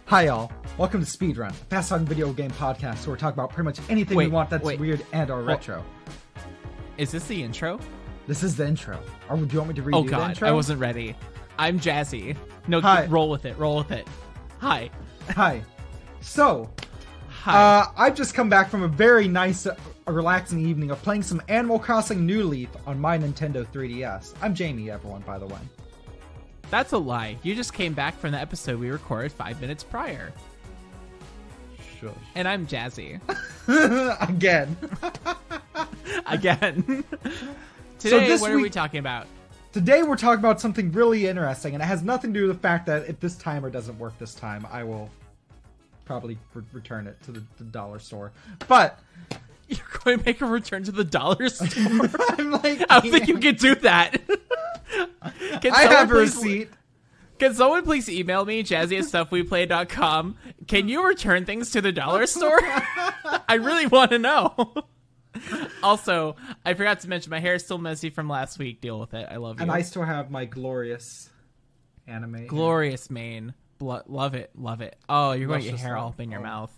Hi y'all, welcome to Speedrun, a fast-talking video game podcast where we talk about pretty much anything we want that's weird and or retro. Is this the intro? This is the intro. Or do you want me to redo the intro? I wasn't ready. I'm Jazzie. No, Hi. roll with it, roll with it. Hi. Hi. So, Hi. I've just come back from a very nice, relaxing evening of playing some Animal Crossing New Leaf on my Nintendo 3DS. I'm Jamie, everyone, by the way. That's a lie. You just came back from the episode we recorded 5 minutes prior. Shush. And I'm Jazzie. Again. Again. Today, what are we talking about? Today we're talking about something really interesting, and it has nothing to do with the fact that if this timer doesn't work this time, I will probably return it to the dollar store. But you're going to make a return to the dollar store? I'm like, I don't think you can do that. I have a receipt. Can someone please email me, jazzie@stuffweplay.com? Can you return things to the dollar store? I really want to know. Also, I forgot to mention my hair is still messy from last week. Deal with it. I love you. And I still have my glorious anime. Glorious mane. Love it. Love it. Oh, you're going to get your hair all up in your mouth.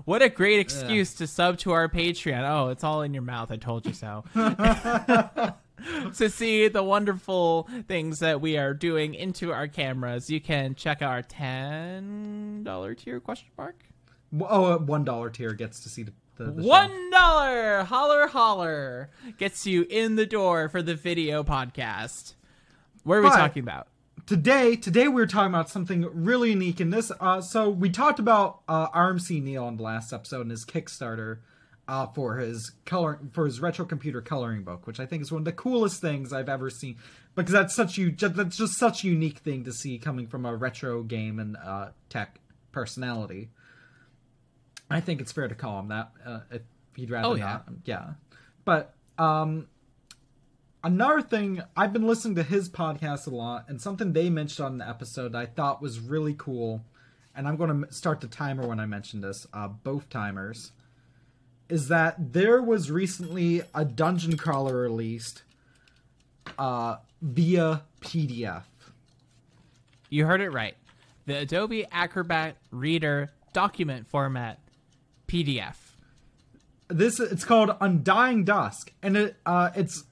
What a great excuse to sub to our Patreon. Oh, it's all in your mouth. I told you so. To see the wonderful things that we are doing into our cameras, you can check out our $10 tier question mark. Oh, $1 tier gets to see the $1 holler holler gets you in the door for the video podcast. What are we talking about? Today we're talking about something really unique in this. So we talked about RMC Neil in the last episode and his Kickstarter for his retro computer coloring book, which I think is one of the coolest things I've ever seen, because that's just such a unique thing to see coming from a retro game and tech personality. I think it's fair to call him that if he'd rather not. Yeah, but another thing, I've been listening to his podcast a lot, and something they mentioned on the episode that I thought was really cool, and I'm going to start the timer when I mention this, both timers, is that there was recently a dungeon crawler released via PDF. You heard it right. The Adobe Acrobat Reader document format PDF. It's called Undying Dusk, and it is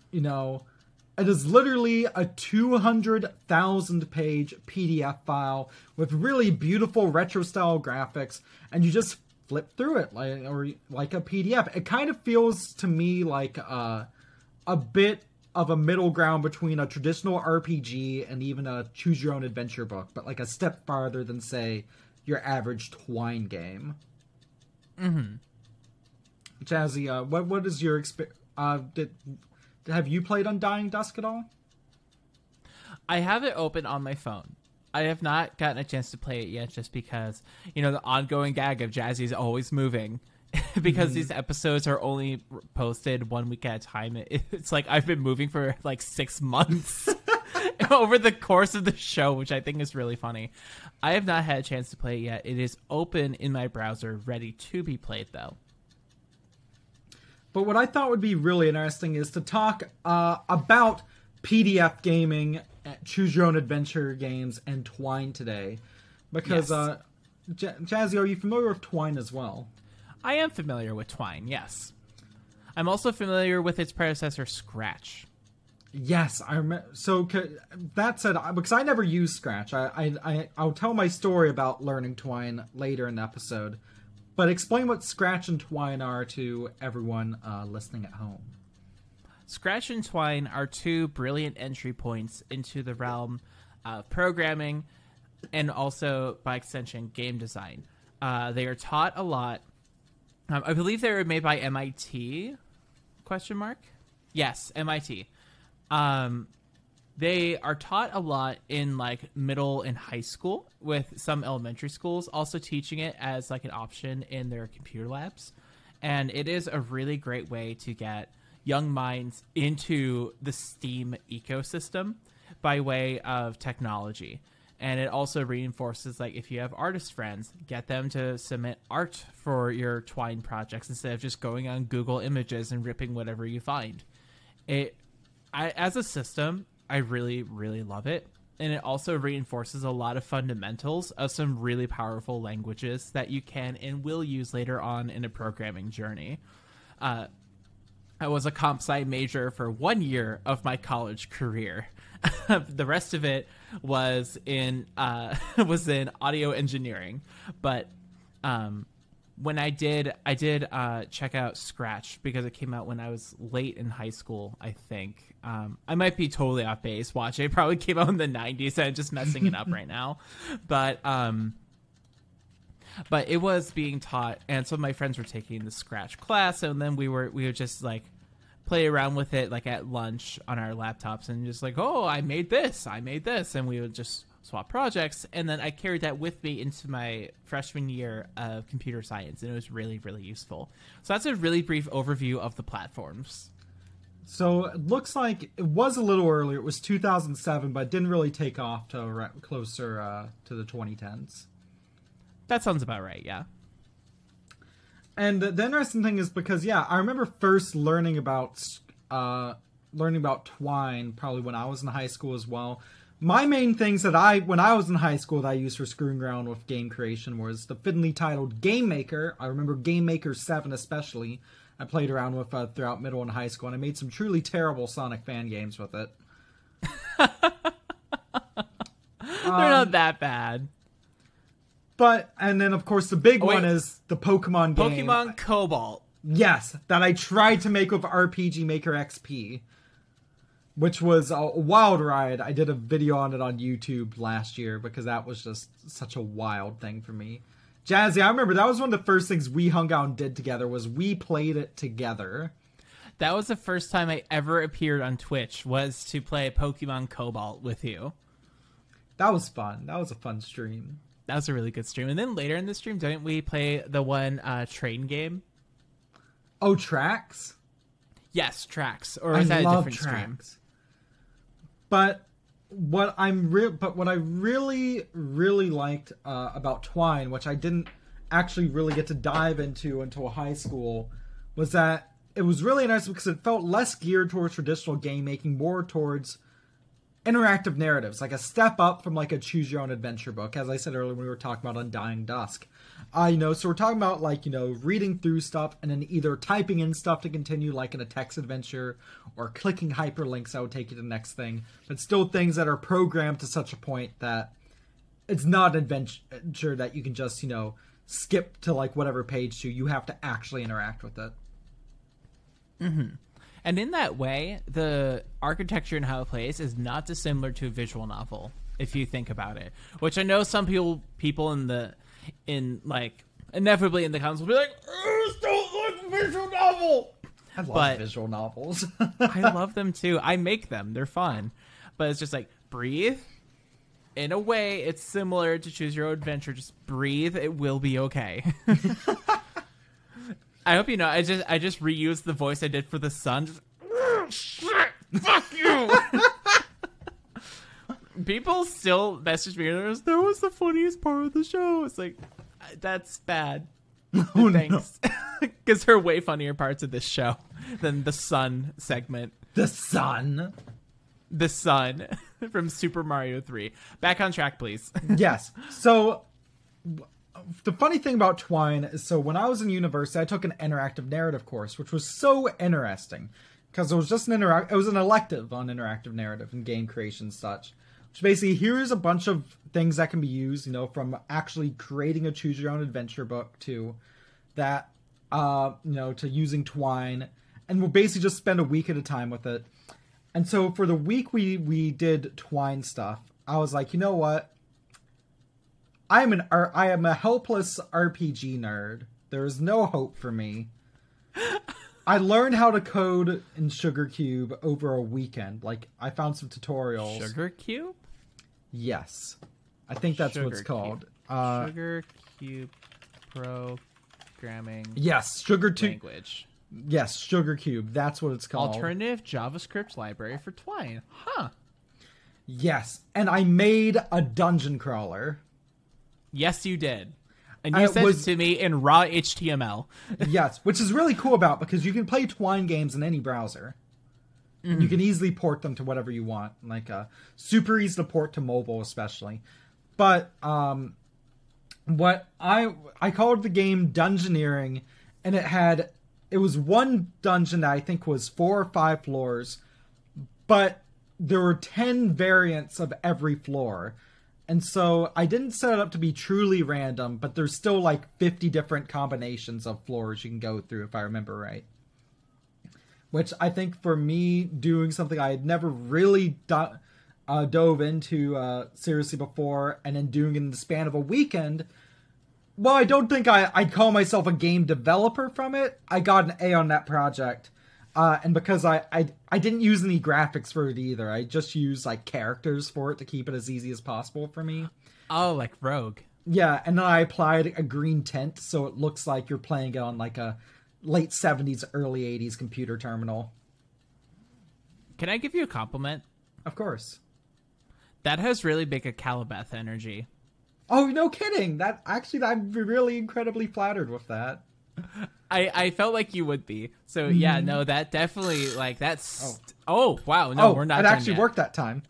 literally a 200,000 page PDF file with really beautiful retro style graphics, and you just flip through it like a PDF. It kind of feels to me like a bit of a middle ground between a traditional RPG and even a choose your own adventure book, but like a step farther than, say, your average Twine game. Mm-hmm. Jazzie, what is your experience? Have you played Undying Dusk at all? I have it open on my phone. I have not gotten a chance to play it yet, just because, the ongoing gag of Jazzie's always moving. Because these episodes are only posted 1 week at a time. It's like I've been moving for like 6 months over the course of the show, which I think is really funny. I have not had a chance to play it yet. It is open in my browser, ready to be played, though. But what I thought would be really interesting is to talk about PDF gaming, choose your own adventure games, and Twine today. Because, Jazzie, are you familiar with Twine as well? I am familiar with Twine, yes. I'm also familiar with its predecessor, Scratch. Yes, I remember. So that said, because I never used Scratch, I'll tell my story about learning Twine later in the episode. But explain what Scratch and Twine are to everyone listening at home. Scratch and Twine are two brilliant entry points into the realm of programming and also, by extension, game design. They are taught a lot. I believe they were made by MIT? ? Yes, MIT. They are taught a lot in like middle and high school, with some elementary schools also teaching it as like an option in their computer labs. And it is a really great way to get young minds into the STEAM ecosystem by way of technology. And it also reinforces, like, if you have artist friends, get them to submit art for your Twine projects instead of just going on Google Images and ripping whatever you find. As a system, I really, really love it. and it also reinforces a lot of fundamentals of some really powerful languages that you can and will use later on in a programming journey. I was a comp sci major for 1 year of my college career. The rest of it was in audio engineering, but when I did check out Scratch because it came out when I was late in high school, I think. I might be totally off base. Watch, it probably came out in the 90s, and I'm just messing it up right now. But it was being taught, and some of my friends were taking the Scratch class, and then we would just like play around with it like at lunch on our laptops and just like, oh, I made this, and we would just swap projects. And then I carried that with me into my freshman year of computer science, and it was really, really useful. So that's a really brief overview of the platforms. So it looks like it was a little earlier. It was 2007, but it didn't really take off till closer to the 2010s. That sounds about right, yeah. And the interesting thing is because, yeah, I remember first learning about Twine probably when I was in high school as well. My main things that when I was in high school that I used for screwing around with game creation was the fiddly titled Game Maker. I remember Game Maker 7 especially. I played around with throughout middle and high school, and I made some truly terrible Sonic fan games with it. They're not that bad. And then, of course, the big one is the Pokemon game. Pokemon Cobalt. Yes, that I tried to make with RPG Maker XP, which was a wild ride. I did a video on it on YouTube last year because that was just such a wild thing for me. Jazzie, I remember that was one of the first things we hung out and did together was we played it together. That was the first time I ever appeared on Twitch, was to play Pokemon Cobalt with you. That was fun. That was a fun stream. That was a really good stream. And then later in the stream, didn't we play the one train game? Oh, Tracks? Yes, Tracks. Or is that a different stream? But what I really, really liked about Twine, which I didn't actually really get to dive into until high school, was that it was really nice because it felt less geared towards traditional game making, more towards interactive narratives, like a step up from like a choose your own adventure book, as I said earlier when we were talking about Undying Dusk. So we're talking about like, reading through stuff and then either typing in stuff to continue like in a text adventure or clicking hyperlinks that would take you to the next thing, but still things that are programmed to such a point that it's not an adventure that you can just, skip to like whatever page to. You have to actually interact with it. Mm-hmm. And in that way, the architecture and how it plays is not dissimilar to a visual novel, if you think about it. Which I know some people inevitably in the comments will be like, don't like visual novel. I love visual novels. I love them too. I make them. They're fun. But it's just like, breathe. In a way, it's similar to Choose Your Own Adventure. Just breathe. It will be okay. I hope you know. I just reused the voice I did for the sun. Just, shit, fuck you. People still message me. That was the funniest part of the show. It's like, that's bad. Oh, thanks, because there are way funnier parts of this show than the sun segment. The sun from Super Mario 3. Back on track, please. Yes. So the funny thing about Twine is, so when I was in university, I took an interactive narrative course, which was so interesting because it was just it was an elective on interactive narrative and game creation and such. Which basically, here's a bunch of things that can be used, from actually creating a choose your own adventure book to that, to using Twine, and we'll basically just spend a week at a time with it. And so for the week we did Twine stuff, I was like, you know what? I am a helpless RPG nerd. There is no hope for me. I learned how to code in Sugar Cube over a weekend. Like, I found some tutorials. Sugar Cube? Yes. I think that's what it's called. Sugar Cube programming. Yes, language. Yes, Sugar Cube. That's what it's called. Alternative JavaScript library for Twine. Huh. Yes, and I made a dungeon crawler. Yes, you did. And you sent it to me in raw HTML. Yes, which is really cool because you can play Twine games in any browser. And you can easily port them to whatever you want, like super easy to port to mobile, especially. But what I called the game Dungeoneering, and it was one dungeon that I think was 4 or 5 floors, but there were 10 variants of every floor. And so I didn't set it up to be truly random, but there's still like 50 different combinations of floors you can go through, if I remember right. Which I think for me, doing something I had never really dove into seriously before, and then doing it in the span of a weekend, well, I don't think I'd call myself a game developer from it. I got an A on that project. And because I didn't use any graphics for it either. I just used like characters for it to keep it as easy as possible for me. Oh, like Rogue. Yeah, and then I applied a green tint so it looks like you're playing it on like a late 70s, early 80s computer terminal. Can I give you a compliment? Of course. That has really big a Calabeth energy. Oh, no kidding. I'm really incredibly flattered with that. I felt like you would be. So yeah, no, that definitely, like, that's... Oh wow, no, we're not it done actually yet. worked that time.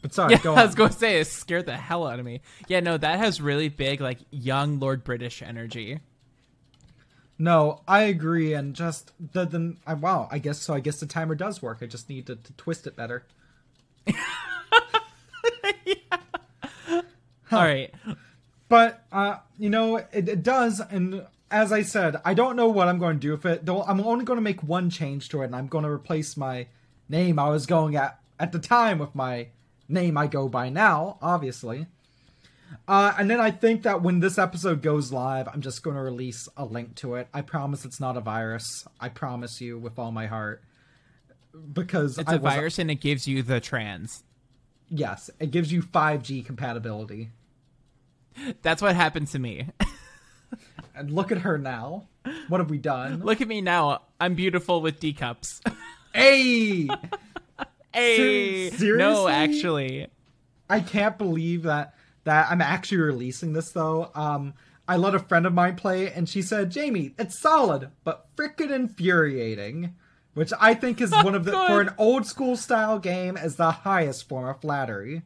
But sorry, Yeah, go on. I was going to say, it scared the hell out of me. Yeah, no, that has really big, like, young Lord British energy. No, I agree, and just... wow, I guess so. I guess the timer does work. I just need to twist it better. All right. But, it does, and... As I said, I don't know what I'm going to do with it. Though I'm only going to make one change to it, and I'm going to replace my name I was going at the time with my name I go by now, obviously. And then I think that when this episode goes live, I'm just going to release a link to it. I promise it's not a virus. I promise you with all my heart. Because it's a virus and it gives you the trans. Yes, it gives you 5G compatibility. That's what happened to me. And look at her now. What have we done? Look at me now. I'm beautiful with D cups. Hey! Hey! Seriously? No, actually. I can't believe that I'm actually releasing this, though. I let a friend of mine play it, and she said, Jamie, it's solid, but frickin' infuriating. Which I think is one of for an old school style game, is the highest form of flattery.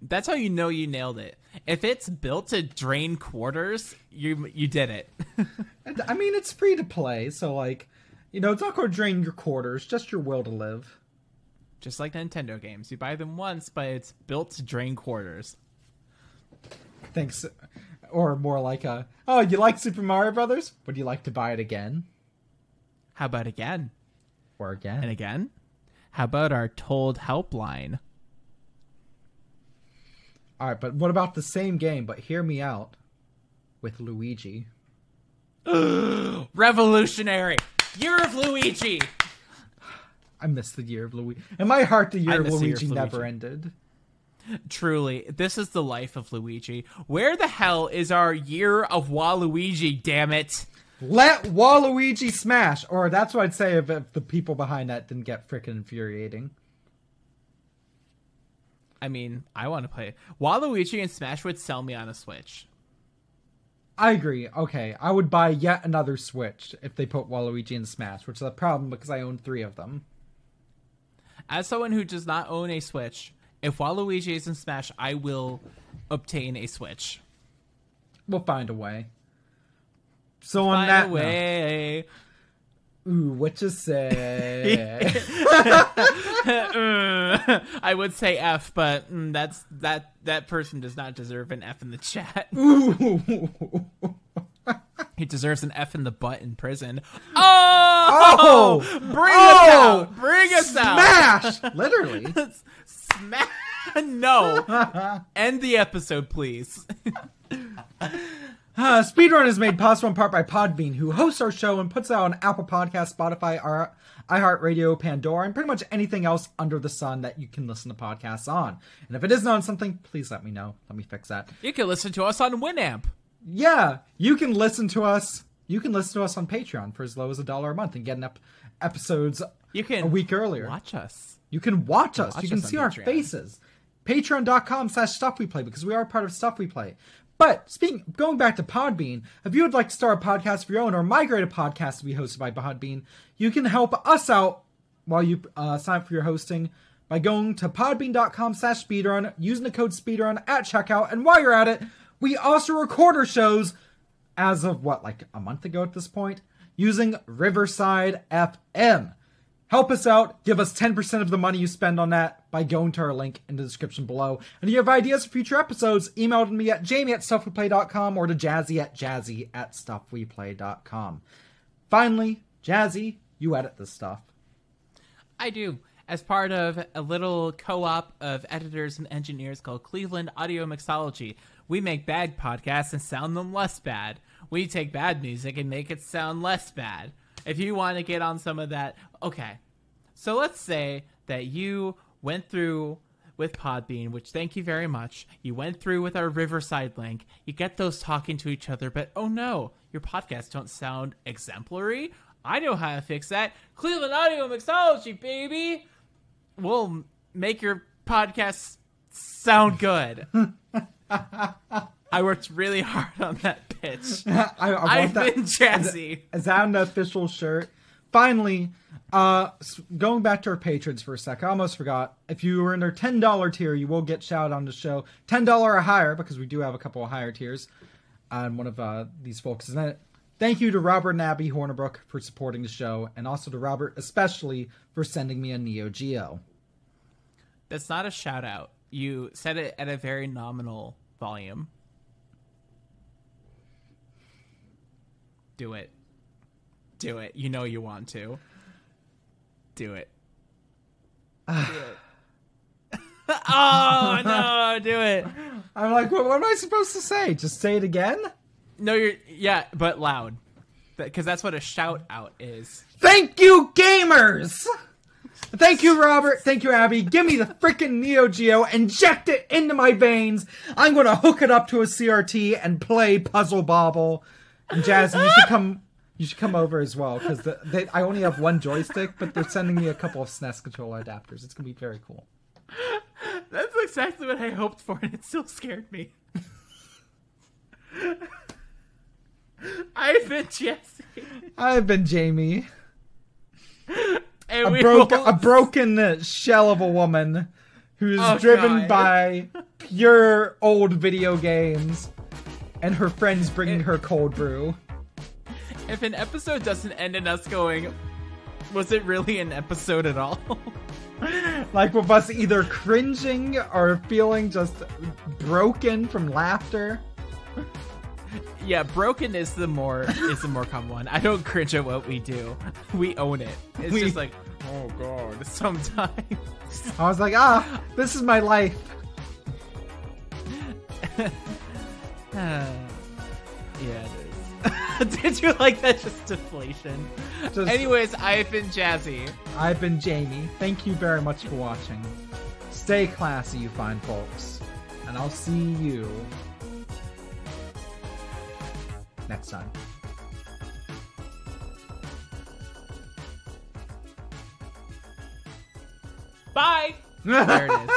That's how you know you nailed it. If it's built to drain quarters, you did it. I mean, it's free to play, so like, it's not going to drain your quarters, just your will to live. Just like Nintendo games. You buy them once, but it's built to drain quarters. Thanks. Or more like you like Super Mario Brothers? Would you like to buy it again? How about again? Or again. And again? How about our Told helpline? Alright, but what about the same game, but hear me out, with Luigi? Revolutionary! Year of Luigi! I miss the year of Luigi. In my heart, the year of Luigi never ended. Truly, this is the life of Luigi. Where the hell is our year of Waluigi, damn it? Let Waluigi smash! Or that's what I'd say if the people behind that didn't get frickin' infuriating. I mean, I want to play. Waluigi and Smash would sell me on a Switch. I agree. Okay, I would buy yet another Switch if they put Waluigi in Smash, which is a problem because I own 3 of them. As someone who does not own a Switch, if Waluigi is in Smash, I will obtain a Switch. We'll find a way. So on that way. Ooh, what you say? I would say F, but that person does not deserve an F in the chat. Ooh. He deserves an F in the butt in prison. Oh! Bring us out! Bring us out! Smash! Literally. Smash! No. End the episode, please. Speedrun is made possible in part by Podbean, who hosts our show and puts it out on Apple Podcasts, Spotify, iHeartRadio, Pandora, and pretty much anything else under the sun that you can listen to podcasts on. And if it isn't on something, please let me know. Let me fix that. You can listen to us on Winamp. Yeah, you can listen to us. You can listen to us on Patreon for as low as $1 a month and get episodes a week earlier. Watch us. You can watch us. You can see our faces. Patreon.com/StuffWePlay, because we are part of Stuff We Play. But going back to Podbean, if you would like to start a podcast of your own or migrate a podcast to be hosted by Podbean, you can help us out while you sign up for your hosting by going to podbean.com/speedrun, using the code speedrun at checkout. And while you're at it, we also record our shows as of like a month ago at this point, using Riverside FM. Help us out. Give us 10% of the money you spend on that by going to our link in the description below. And if you have ideas for future episodes, email me at jamie@stuffweplay.com or to jazzie@stuffweplay.com. Finally, Jazzie, you edit this stuff. I do. As part of a little co-op of editors and engineers called Cleveland Audio Mixology, we make bad podcasts and sound them less bad. We take bad music and make it sound less bad. If you want to get on some of that, okay. So let's say that you went through with Podbean, which thank you very much. You went through with our Riverside link. You get those talking to each other, but oh no, your podcasts don't sound exemplary. I know how to fix that. Cleveland Audio Mixology, baby. We'll make your podcast sound good. I worked really hard on that pitch. I've been Jazzie. Is that an official shirt? Finally, going back to our patrons for a sec, I almost forgot. If you were in our $10 tier, you will get shouted on the show. $10 or higher, because we do have a couple of higher tiers. And one of these folks is in it. Thank you to Robert and Abby Hornibrook for supporting the show, and also to Robert especially for sending me a Neo Geo. That's not a shout out. You said it at a very nominal volume. Do it. Do it. You know you want to. Do it. Do it. Oh, no, do it. I'm like, what am I supposed to say? Just say it again? No, yeah, but loud. Because that's what a shout out is. Thank you, gamers! Thank you, Robert. Thank you, Abby. Give me the freaking Neo Geo. Inject it into my veins. I'm going to hook it up to a CRT and play Puzzle Bobble. And Jazzie, you should come over as well, because I only have one joystick, but they're sending me a couple of SNES controller adapters. It's going to be very cool. That's exactly what I hoped for, and it still scared me. I've been Jazzie. I've been Jamie. And a broken shell of a woman who's driven by pure old video games and her friends bringing her cold brew. If an episode doesn't end in us going, was it really an episode at all? Like with us either cringing or feeling just broken from laughter. Yeah, broken is the more common one. I don't cringe at what we do. We own it. It's just like, oh god, sometimes. I was like, this is my life. Yeah, it is. Did you like that? Just deflation. Anyways, I've been Jazzie. I've been Jamie. Thank you very much for watching. Stay classy, you fine folks. And I'll see you next time. Bye! There it is.